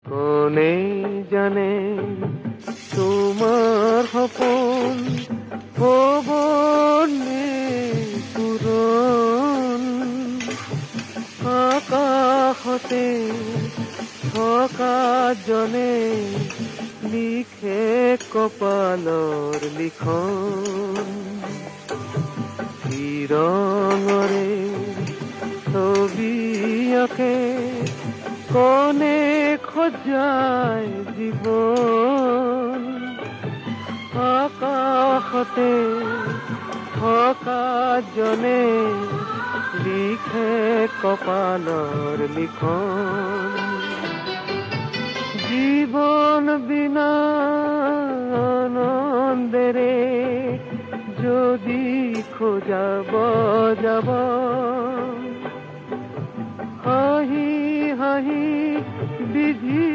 কোনে জানে তোমাৰ সপোন হব নে পূৰণ, আকাশতে থকা জনে লিখে কপালৰ লিখন, ৰঙৰে ছবি আঁকে কোনে সজায় জীৱন, আকাশতে থকা জনে লিখে কপালৰ লিখন। জীৱন বিনা আনন্দেৰে যদি খোজাব যাব, হাঁহি হাঁহি